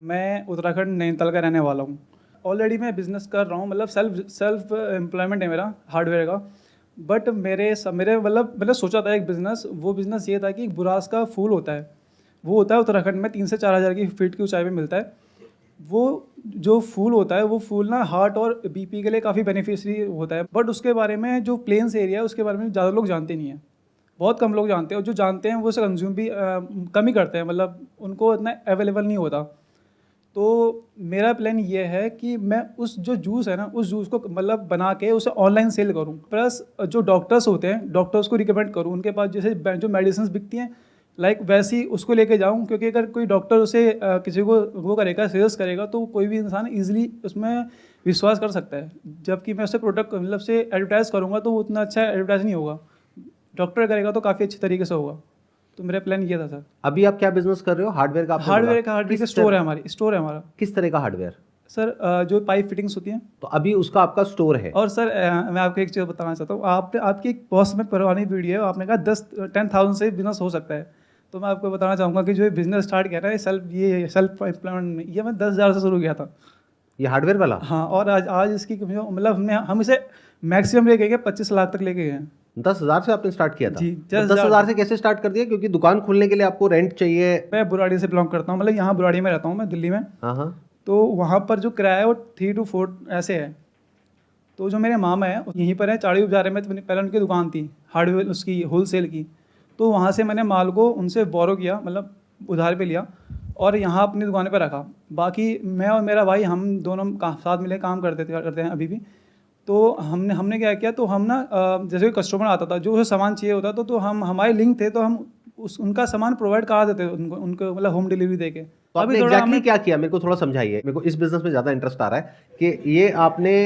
मैं उत्तराखंड नैनीताल का रहने वाला हूँ। ऑलरेडी मैं बिज़नेस कर रहा हूँ, मतलब सेल्फ एम्प्लॉयमेंट है मेरा हार्डवेयर का। बट मेरे मतलब मैंने सोचा था एक बिज़नेस, वो बिज़नेस ये था कि बुरास का फूल होता है, वो होता है उत्तराखंड में 3 से 4 हज़ार की फीट की ऊंचाई पे मिलता है। वो जो फूल होता है, वो फूल ना हार्ट और बीपी के लिए काफ़ी बेनिफिशियरी होता है। बट उसके बारे में जो प्लेन्स एरिया है उसके बारे में ज़्यादा लोग जानते नहीं हैं। बहुत कम लोग जानते हैं, और जो जानते हैं वो उसे कंज्यूम भी कम ही करते हैं, मतलब उनको इतना अवेलेबल नहीं होता। तो मेरा प्लान ये है कि मैं उस जो जूस है ना, उस जूस को मतलब बना के उसे ऑनलाइन सेल करूं, प्लस जो डॉक्टर्स होते हैं डॉक्टर्स को रिकमेंड करूं, उनके पास जैसे जो मेडिसिन बिकती हैं लाइक वैसी उसको लेके जाऊं। क्योंकि अगर कोई डॉक्टर उसे किसी को वो करेगा, सजेस्ट करेगा, तो कोई भी इंसान ईजिली उसमें विश्वास कर सकता है। जबकि मैं उसे प्रोडक्ट मतलब से एडवर्टाइज़ करूँगा तो वो उतना अच्छा एडवर्टाइज नहीं होगा। डॉक्टर करेगा तो काफ़ी अच्छे तरीके से होगा। तो मेरा प्लान ये था सर। अभी आप क्या बिजनेस कर रहे हो? हार्डवेयर का आपने बोला। हार्डवेयर का स्टोर है, स्टोर है हमारा। किस तरह का हार्डवेयर? सर जो पाइप फिटिंग्स होती हैं। तो अभी उसका आपका स्टोर है। और सर मैं आपको एक चीज़ बताना चाहता हूँ। आपकी एक बहुत में पुरानी वीडियो है, आपने कहा 10,000 से बिजनेस हो सकता है। तो मैं आपको बताना चाहूँगा कि जो बिजनेस स्टार्ट किया ना, ये सेल्फ एम्प्लॉयमेंट में, ये मैं 10,000 से शुरू किया था। ये हार्डवेयर वाला? हाँ, और आज इसकी मतलब हम इसे मैक्सिमम लेके गए 25 लाख तक लेके गए। 10,000 से आपने स्टार्ट किया था? जी, तो 10,000 से कैसे स्टार्ट कर दिया? क्योंकि दुकान खोलने के लिए आपको रेंट चाहिए। मैं बुराड़ी से बिलोंग करता हूँ, मतलब यहाँ बुराड़ी में रहता हूँ मैं, दिल्ली में। हाँ हाँ। तो वहाँ पर जो किराया है वो 3 to 4 ऐसे है। तो जो मेरे मामा हैं यहीं पर है, चाड़ी बाज़ार में। तो पहले उनकी दुकान थी हार्डवेयर उसकी होलसेल की। तो वहाँ से मैंने माल को उनसे बोरो किया, मतलब उधार पे लिया, और यहाँ अपनी दुकान पे रखा। बाकी मैं और मेरा भाई हम दोनों साथ मिले काम करते हैं अभी भी। तो हमने क्या किया, तो हम ना जैसे कोई कस्टमर आता था जो उसे सामान चाहिए होता था, तो हम हमारे लिंक थे, तो हम उनका सामान प्रोवाइड करा देते उनको उनको मतलब होम डिलीवरी दे के। तो आपने एग्जैक्टली क्या किया? मेरे को थोड़ा समझाइए, मेरे को इस बिजनेस में ज्यादा इंटरेस्ट आ रहा है कि ये आपने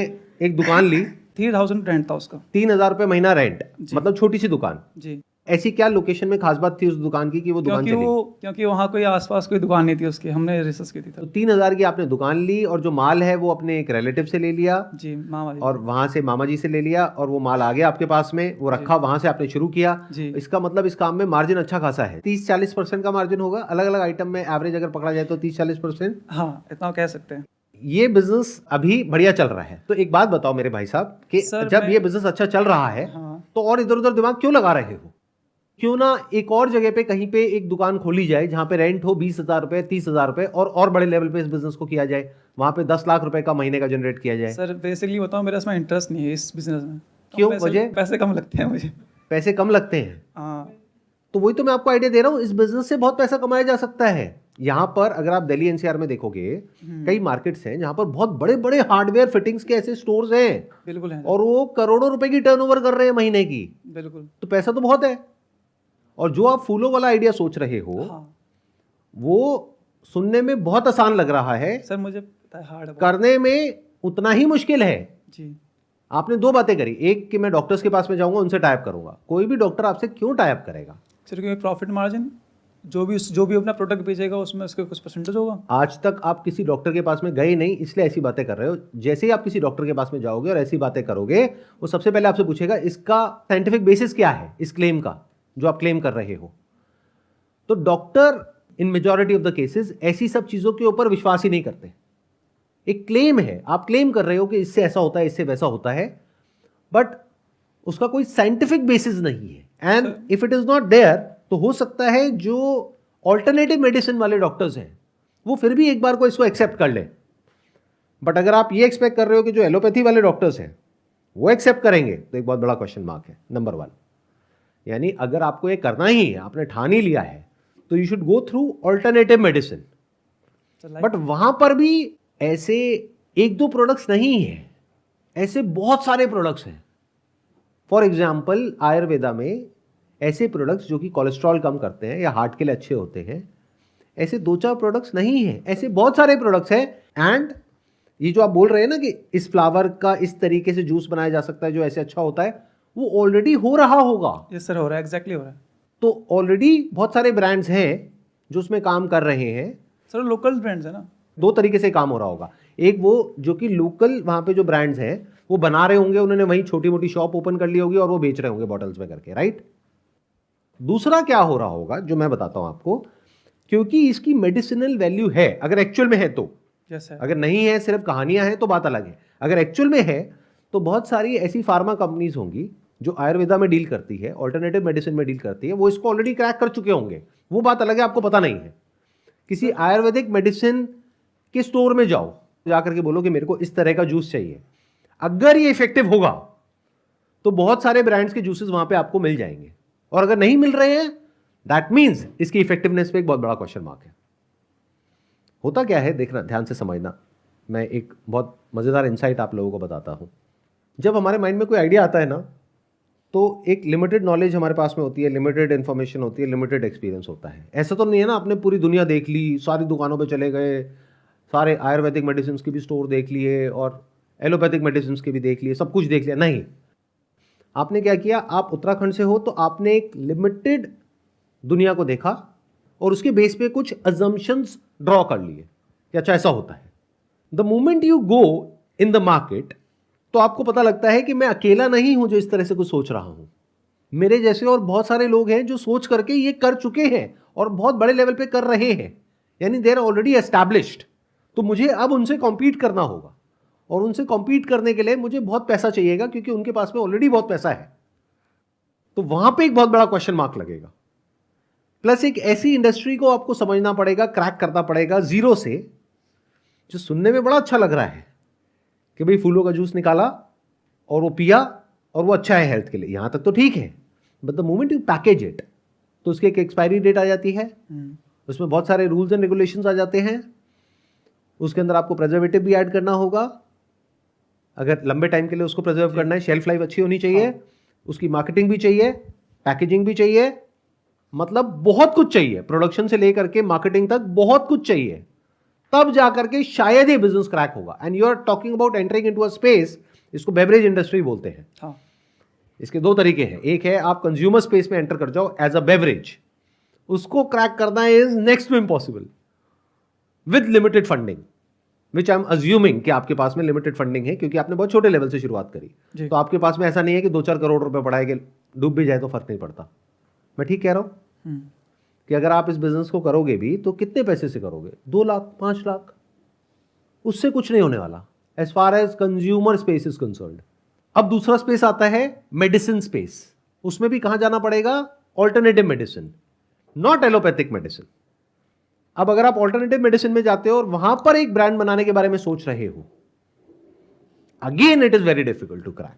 एक दुकान ली, 3,000 रेंट था उसका। 3,000 रुपये महीना रेंट, मतलब छोटी सी दुकान। जी। ऐसी क्या लोकेशन में खास बात थी उस दुकान की कि वो दुकान चली? क्योंकि वहाँ कोई आसपास कोई दुकान नहीं थी उसकी, हमने रिसर्च की थी तो तब। 3,000 की आपने दुकान ली, और जो माल है वो अपने एक रिलेटिव से ले लिया। जी, मामा जी। और वहां से मामा जी से ले लिया, और वो माल आ गया आपके पास में, वो रखा, वहां से आपने शुरू किया। जी। इसका मतलब इस काम में मार्जिन अच्छा खासा है, 30-40% का मार्जिन होगा अलग अलग आइटम में, एवरेज अगर पकड़ा जाए तो 30-40%। हाँ, इतना कह सकते हैं। ये बिजनेस अभी बढ़िया चल रहा है। तो एक बात बताओ मेरे भाई साहब कि सर जब ये बिजनेस अच्छा चल रहा है, हाँ। तो और इधर उधर दिमाग क्यों लगा रहे हो? क्यों ना एक और जगह पे कहीं पे एक दुकान खोली जाए जहां पे रेंट हो 20,000 रुपए, 30,000 रुपए, और बड़े लेवल पे इस बिजनेस को किया जाए, वहां पे 10 लाख रुपए का महीने का जनरेट किया जाए। सर बेसिकली बताऊँ, मेरा इसमें इंटरेस्ट नहीं है इस बिजनेस में। क्यों? वजह? पैसे कम लगते हैं मुझे। पैसे कम लगते हैं? हाँ। तो वही तो मैं आपको आइडिया दे रहा हूं, इस बिजनेस से बहुत पैसा कमाया जा सकता है। यहां पर अगर आप दिल्ली एनसीआर में देखोगे, कई मार्केट्स हैं जहां पर बहुत बड़े बड़े हार्डवेयर फिटिंग्स के ऐसे स्टोर्स हैं। बिल्कुल है। और वो करोड़ों रुपए की टर्नओवर कर रहे हैं महीने की। बिल्कुल। तो पैसा तो बहुत है। और जो आप फूलों वाला आइडिया सोच रहे हो, हाँ। वो सुनने में बहुत आसान लग रहा है, सर मुझे पता है हार्ड करने में उतना ही मुश्किल है। जी। आपने दो बातें करी, एक कि मैं डॉक्टर्स के पास में जाऊंगा, उनसे टाइप करूंगा। कोई भी डॉक्टर आपसे क्यों टाइप करेगा? सर क्योंकि प्रॉफिट मार्जिन जो भी अपना प्रोडक्ट बेचेगा उसमें उसके कुछ परसेंटेज होगा। आज तक आप किसी डॉक्टर के पास में गए नहीं, इसलिए ऐसी बातें कर रहे हो। जैसे ही आप किसी डॉक्टर के पास में जाओगे और ऐसी बातें करोगे, वो सबसे पहले आपसे पूछेगा इसका साइंटिफिक बेसिस क्या है, इस क्लेम का जो आप क्लेम कर रहे हो। तो doctor in majority of the cases ऐसी सब चीजों के ऊपर विश्वास ही नहीं करते। एक क्लेम है, आप क्लेम कर रहे हो कि इससे ऐसा होता है, इससे वैसा होता है, बट उसका कोई साइंटिफिक बेसिस नहीं है। And if it is not there, तो हो सकता है जो ऑल्टरनेटिव मेडिसिन वाले डॉक्टर्स हैं वो फिर भी एक बार को इसको एक्सेप्ट कर ले। बट अगर आप ये एक्सपेक्ट कर रहे हो कि जो एलोपैथी वाले डॉक्टर्स हैं वो एक्सेप्ट करेंगे, तो एक बहुत बड़ा क्वेश्चन मार्क है, नंबर 1। यानी अगर आपको ये करना ही है, आपने ठान ही लिया है, तो you should go through alternative medicine. But वहां पर भी ऐसे एक दो प्रोडक्ट्स नहीं है, ऐसे बहुत सारे प्रोडक्ट्स हैं। फॉर एग्जाम्पल आयुर्वेदा में ऐसे प्रोडक्ट्स जो कि कोलेस्ट्रॉल कम करते हैं या हार्ट के लिए अच्छे होते हैं, ऐसे 2-4 प्रोडक्ट्स नहीं है, ऐसे बहुत सारे प्रोडक्ट्स हैं। एंड ये जो आप बोल रहे हैं ना कि इस फ्लावर का इस तरीके से जूस बनाया जा सकता है जो ऐसे अच्छा होता है, वो ऑलरेडी हो रहा होगा। यस सर, हो रहा है, एग्जैक्टली हो रहा है। तो ऑलरेडी बहुत सारे ब्रांड्स हैं जो उसमें काम कर रहे हैं। सर लोकल ब्रांड्स है ना। दो तरीके से काम हो रहा होगा। एक वो जो कि लोकल वहां पे जो ब्रांड्स हैं वो बना रहे होंगे, उन्होंने वहीं छोटी मोटी शॉप ओपन कर ली होगी और वो बेच रहे होंगे बॉटल्स में करके, राइट। दूसरा क्या हो रहा होगा जो मैं बताता हूं आपको, क्योंकि इसकी मेडिसिनल वैल्यू है, अगर एक्चुअल में है तो। Yes sir. अगर नहीं है, सिर्फ कहानियां हैं, तो बात अलग है। अगर एक्चुअल में है तो बहुत सारी ऐसी फार्मा कंपनीज होंगी जो आयुर्वेदा में डील करती है, ऑल्टरनेटिव मेडिसिन में डील करती है, वो इसको ऑलरेडी क्रैक कर चुके होंगे। वो बात अलग है, आपको पता नहीं है। किसी आयुर्वेदिक मेडिसिन के स्टोर में जाओ, जाकर के बोलो कि मेरे को इस तरह का जूस चाहिए, अगर ये इफेक्टिव होगा तो बहुत सारे ब्रांड्स के जूसेस वहां पे आपको मिल जाएंगे। और अगर नहीं मिल रहे हैं, दैट मीन्स इसकी इफेक्टिवनेस पे एक बहुत बड़ा क्वेश्चन मार्क है। होता क्या है, देखना, ध्यान से समझना। मैं एक बहुत मजेदार इंसाइट आप लोगों को बताता हूं। जब हमारे माइंड में कोई आइडिया आता है ना, तो एक लिमिटेड नॉलेज हमारे पास में होती है, लिमिटेड इंफॉर्मेशन होती है, लिमिटेड एक्सपीरियंस होता है। ऐसा तो नहीं है ना आपने पूरी दुनिया देख ली, सारी दुकानों पे चले गए, सारे आयुर्वेदिक मेडिसिन के भी स्टोर देख लिए और एलोपैथिक मेडिसिन के भी देख लिए, सब कुछ देख लिया। नहीं, आपने क्या किया, आप उत्तराखंड से हो तो आपने एक लिमिटेड दुनिया को देखा और उसके बेस पे कुछ अजम्पशंस ड्रॉ कर लिए कि अच्छा ऐसा होता है। The moment you go in the market, तो आपको पता लगता है कि मैं अकेला नहीं हूं जो इस तरह से कुछ सोच रहा हूं। मेरे जैसे और बहुत सारे लोग हैं जो सोच करके ये कर चुके हैं और बहुत बड़े लेवल पे कर रहे हैं, यानी दे आर ऑलरेडी एस्टैब्लिश्ड। तो मुझे अब उनसे कॉम्पीट करना होगा और उनसे कॉम्पीट करने के लिए मुझे बहुत पैसा चाहिएगा, क्योंकि उनके पास में ऑलरेडी बहुत पैसा है। तो वहां पे एक बहुत बड़ा क्वेश्चन मार्क लगेगा। प्लस एक ऐसी इंडस्ट्री को आपको समझना पड़ेगा, क्रैक करना पड़ेगा जीरो से, जो सुनने में बड़ा अच्छा लग रहा है कि भाई फूलों का जूस निकाला और वो पिया और वो अच्छा है हेल्थ के लिए, यहां तक तो ठीक है। But the moment you package it, तो उसकी एक एक्सपायरी डेट आ जाती है, उसमें बहुत सारे रूल्स एंड रेगुलेशंस आ जाते हैं। उसके अंदर आपको प्रिजर्वेटिव भी ऐड करना होगा, अगर लंबे टाइम के लिए उसको प्रिजर्व करना है। शेल्फ लाइफ अच्छी होनी चाहिए, उसकी मार्केटिंग भी चाहिए, पैकेजिंग भी चाहिए, मतलब बहुत कुछ चाहिए, प्रोडक्शन से लेकर के मार्केटिंग तक बहुत कुछ चाहिए। तब जाकर के शायद ये बिजनेस क्रैक होगा। And you are talking about entering into a space, इसको बेवरेज इंडस्ट्री बोलते हैं। हाँ। इसके दो तरीके हैं, एक है आप कंज्यूमर स्पेस में एंटर कर जाओ एज अ बेवरेज, उसको क्रैक करना is next to impossible with limited funding, which I am assuming कि आपके पास में लिमिटेड फंडिंग है, क्योंकि आपने बहुत छोटे लेवल से शुरुआत करी। तो आपके पास में ऐसा नहीं है कि 2-4 करोड़ रुपए पड़ा है कि डूब भी जाए तो फर्क नहीं पड़ता। मैं ठीक कह रहा हूं कि अगर आप इस बिजनेस को करोगे भी तो कितने पैसे से करोगे, 2 लाख 5 लाख, उससे कुछ नहीं होने वाला as far as consumer space is concerned. अब दूसरा स्पेस आता है मेडिसिन स्पेस। उसमें भी कहां जाना पड़ेगा, alternative medicine, not allopathic medicine. अब अगर आप ऑल्टरनेटिव मेडिसिन में जाते हो और वहां पर एक ब्रांड बनाने के बारे में सोच रहे हो, again it is very difficult to crack.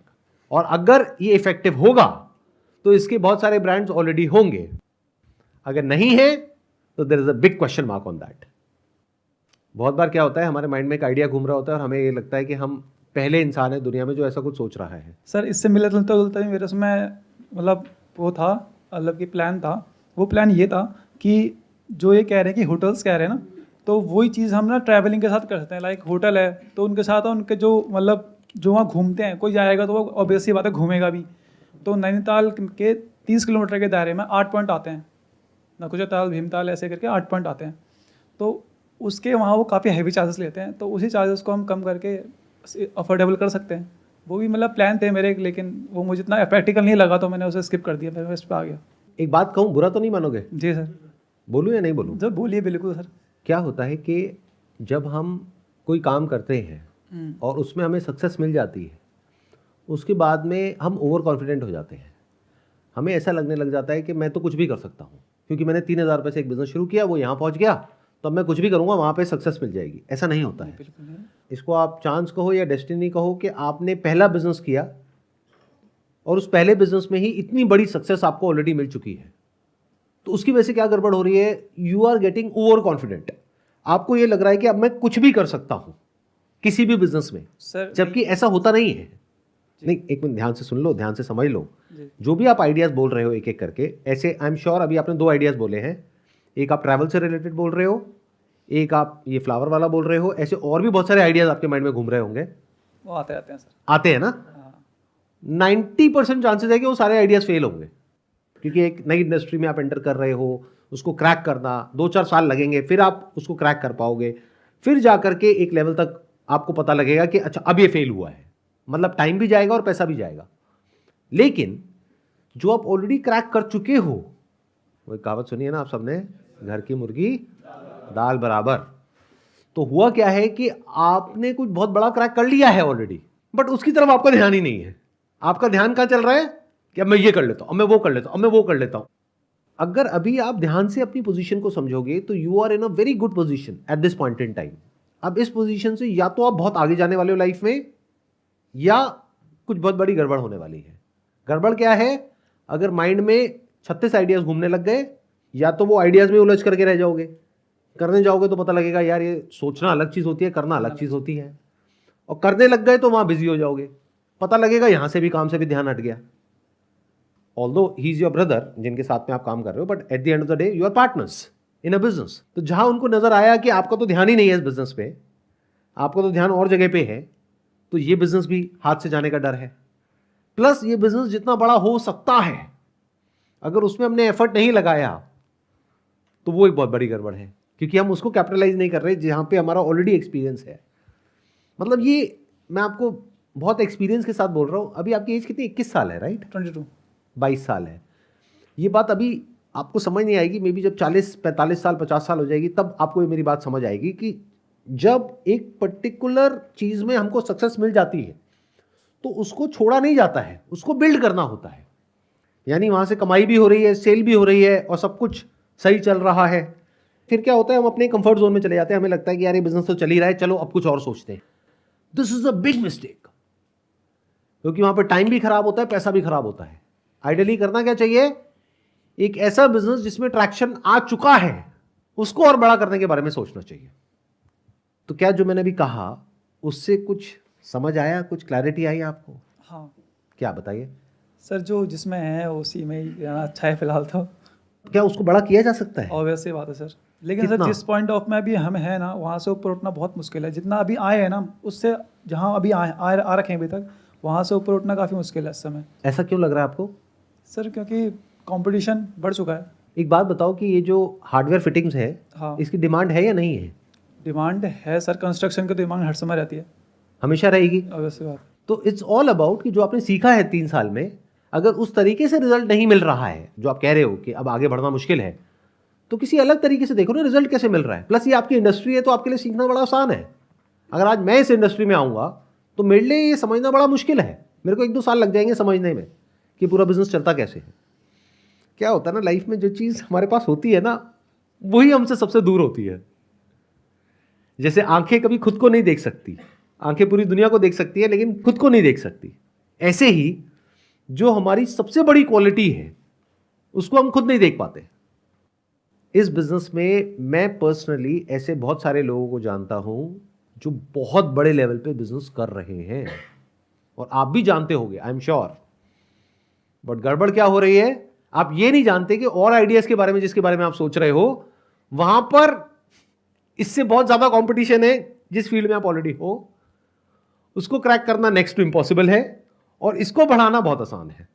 और अगर ये इफेक्टिव होगा तो इसके बहुत सारे ब्रांड्स ऑलरेडी होंगे, अगर नहीं है तो there is a big question mark on that. बहुत बार क्या होता है, हमारे माइंड में एक आइडिया घूम रहा होता है और हमें ये लगता है कि हम पहले इंसान है दुनिया में जो ऐसा कुछ सोच रहा है। सर इससे मिलता जुलता जुलता ही मेरे उसमें मतलब वो था, मतलब कि प्लान था। वो प्लान ये था कि जो ये कह रहे हैं कि होटल्स कह रहे हैं ना, तो वही चीज़ हम ना ट्रैवलिंग के साथ कर सकते हैं। लाइक होटल है तो उनके साथ उनके जो मतलब जो वहाँ घूमते हैं, कोई जाएगा तो वो ऑब्वियसली बात है घूमेगा भी। तो नैनीताल के 30 किलोमीटर के दायरे में 8 पॉइंट आते हैं, नकुचताल, भीमताल, ऐसे करके 8 पॉइंट आते हैं। तो उसके वहाँ वो काफ़ी हैवी चार्जेस लेते हैं, तो उसी चार्जेस को हम कम करके अफोर्डेबल कर सकते हैं। वो भी मतलब प्लान थे मेरे, लेकिन वो मुझे इतना प्रैक्टिकल नहीं लगा तो मैंने उसे स्किप कर दिया, मैं इस पर आ गया। एक बात कहूं, बुरा तो नहीं मानोगे? जी सर। बोलूं या नहीं बोलूं? जब बोलिए, बिल्कुल सर। क्या होता है कि जब हम कोई काम करते हैं और उसमें हमें सक्सेस मिल जाती है, उसके बाद में हम ओवर कॉन्फिडेंट हो जाते हैं। हमें ऐसा लगने लग जाता है कि मैं तो कुछ भी कर सकता हूँ, क्योंकि मैंने 3,000 रुपये से एक बिजनेस शुरू किया, वो यहाँ पहुँच गया, तो अब मैं कुछ भी करूँगा वहाँ पे सक्सेस मिल जाएगी। ऐसा नहीं होता है। इसको आप चांस कहो या डेस्टिनी कहो कि आपने पहला बिजनेस किया और उस पहले बिजनेस में ही इतनी बड़ी सक्सेस आपको ऑलरेडी मिल चुकी है, तो उसकी वजह से क्या गड़बड़ हो रही है, you are getting over confident. आपको ये लग रहा है कि अब मैं कुछ भी कर सकता हूँ किसी भी बिजनेस में, जबकि ऐसा होता नहीं है। नहीं, एक मिनट ध्यान से सुन लो, ध्यान से समझ लो। जो भी आप आइडियाज बोल रहे हो एक एक करके, ऐसे आई एम श्योर अभी आपने 2 आइडियाज बोले हैं, एक आप ट्रैवल से रिलेटेड बोल रहे हो, एक आप ये फ्लावर वाला बोल रहे हो, ऐसे और भी बहुत सारे आइडियाज आपके माइंड में घूम रहे होंगे। वो आते हैं सर, आते हैं ना। 90% चांसेस है कि वो सारे आइडियाज फेल होंगे, क्योंकि एक नई इंडस्ट्री में आप एंटर कर रहे हो, उसको क्रैक करना 2-4 साल लगेंगे, फिर आप उसको क्रैक कर पाओगे, फिर जा करके एक लेवल तक आपको पता लगेगा कि अच्छा अब ये फेल हुआ है, मतलब टाइम भी जाएगा और पैसा भी जाएगा। लेकिन जो आप ऑलरेडी क्रैक कर चुके हो, वो कहावत सुनी है ना आप सबने, घर की मुर्गी दाल बराबर। तो हुआ क्या है कि आपने कुछ बहुत बड़ा क्रैक कर लिया है ऑलरेडी, बट उसकी तरफ आपका ध्यान ही नहीं है। आपका ध्यान कहां चल रहा है कि अब मैं ये कर लेता हूं, अब मैं वो कर लेता हूं, अब मैं वो कर लेता हूं। अगर अभी आप ध्यान से अपनी पोजीशन को समझोगे तो you are in a very good position at this point in time. अब इस पोजीशन से या तो आप बहुत आगे जाने वाले हो लाइफ में, या कुछ बहुत बड़ी गड़बड़ होने वाली है। गड़बड़ क्या है? अगर माइंड में 36 आइडियाज घूमने लग गए, या तो वो आइडियाज में उलझ करके रह जाओगे, करने जाओगे तो पता लगेगा यार ये सोचना अलग चीज होती है, करना अलग चीज होती है, और करने लग गए तो वहां बिजी हो जाओगे, पता लगेगा यहां से भी काम से भी ध्यान हट गया। Although he is your brother जिनके साथ में आप काम कर रहे हो, but at the end of the day you are partners in a business. तो जहां उनको नजर आया कि आपका तो ध्यान ही नहीं है इस बिजनेस पे, आपका तो ध्यान और जगह पे है, तो ये बिजनेस भी हाथ से जाने का डर है। प्लस ये बिजनेस जितना बड़ा हो सकता है, अगर उसमें हमने एफर्ट नहीं लगाया तो वो एक बहुत बड़ी गड़बड़ है, क्योंकि हम उसको कैपिटलाइज नहीं कर रहे जहां पे हमारा ऑलरेडी एक्सपीरियंस है। मतलब ये मैं आपको बहुत एक्सपीरियंस के साथ बोल रहा हूं। अभी आपकी एज कितनी? 21 साल है, राइट? 22 साल है। ये बात अभी आपको समझ नहीं आएगी, मे बी जब 40, 45 साल, 50 साल हो जाएगी तब आपको ये मेरी बात समझ आएगी कि जब एक पर्टिकुलर चीज में हमको सक्सेस मिल जाती है तो उसको छोड़ा नहीं जाता है, उसको बिल्ड करना होता है। यानी वहां से कमाई भी हो रही है, सेल भी हो रही है, और सब कुछ सही चल रहा है, फिर क्या होता है, हम अपने कंफर्ट जोन में चले जाते हैं। हमें लगता है कि यार ये बिजनेस तो चल ही रहा है, चलो अब कुछ और सोचते हैं। This is a big mistake, क्योंकि वहां पर टाइम भी खराब होता है, पैसा भी खराब होता है। आइडियली करना क्या चाहिए? एक ऐसा बिजनेस जिसमें ट्रैक्शन आ चुका है उसको और बड़ा करने के बारे में सोचना चाहिए। तो क्या जो मैंने अभी कहा उससे कुछ समझ आया, कुछ क्लैरिटी आई आपको? हाँ क्या बताइए सर, जो जिसमें है उसी में ही रहना अच्छा है फिलहाल तो। क्या उसको बड़ा किया जा सकता है? ऑब्वियस सी बात है सर, लेकिन सर कितना? जिस पॉइंट ऑफ में अभी हम हैं ना, वहाँ से ऊपर उठना बहुत मुश्किल है। जितना अभी आए हैं ना, उससे जहाँ अभी आ रखे हैं अभी तक, वहाँ से ऊपर उठना काफ़ी मुश्किल है इस समय। ऐसा क्यों लग रहा है आपको? सर क्योंकि कंपटीशन बढ़ चुका है। एक बात बताओ कि ये जो हार्डवेयर फिटिंग्स है, हाँ इसकी डिमांड है या नहीं है? डिमांड है सर, कंस्ट्रक्शन की डिमांड हर समय रहती है, हमेशा रहेगी। ऑब्वियस सी बात। तो इट्स ऑल अबाउट कि जो आपने सीखा है 3 साल में, अगर उस तरीके से रिजल्ट नहीं मिल रहा है जो आप कह रहे हो कि अब आगे बढ़ना मुश्किल है, तो किसी अलग तरीके से देखो ना रिजल्ट कैसे मिल रहा है। प्लस ये आपकी इंडस्ट्री है तो आपके लिए सीखना बड़ा आसान है। अगर आज मैं इस इंडस्ट्री में आऊँगा तो मेरे लिए ये समझना बड़ा मुश्किल है, मेरे को 1-2 साल लग जाएंगे समझने में कि पूरा बिजनेस चलता कैसे है। क्या होता है ना, लाइफ में जो चीज़ हमारे पास होती है ना, वही हमसे सबसे दूर होती है। जैसे आंखें कभी खुद को नहीं देख सकती, आंखें पूरी दुनिया को देख सकती है लेकिन खुद को नहीं देख सकती। ऐसे ही जो हमारी सबसे बड़ी क्वालिटी है उसको हम खुद नहीं देख पाते। इस बिजनेस में मैं पर्सनली ऐसे बहुत सारे लोगों को जानता हूं जो बहुत बड़े लेवल पे बिजनेस कर रहे हैं, और आप भी जानते होंगे, आई एम श्योर। बट गड़बड़ क्या हो रही है, आप ये नहीं जानते कि और आइडियाज के बारे में जिसके बारे में आप सोच रहे हो, वहां पर इससे बहुत ज्यादा कंपटीशन है। जिस फील्ड में आप ऑलरेडी हो उसको क्रैक करना नेक्स्ट टू इम्पॉसिबल है, और इसको बढ़ाना बहुत आसान है।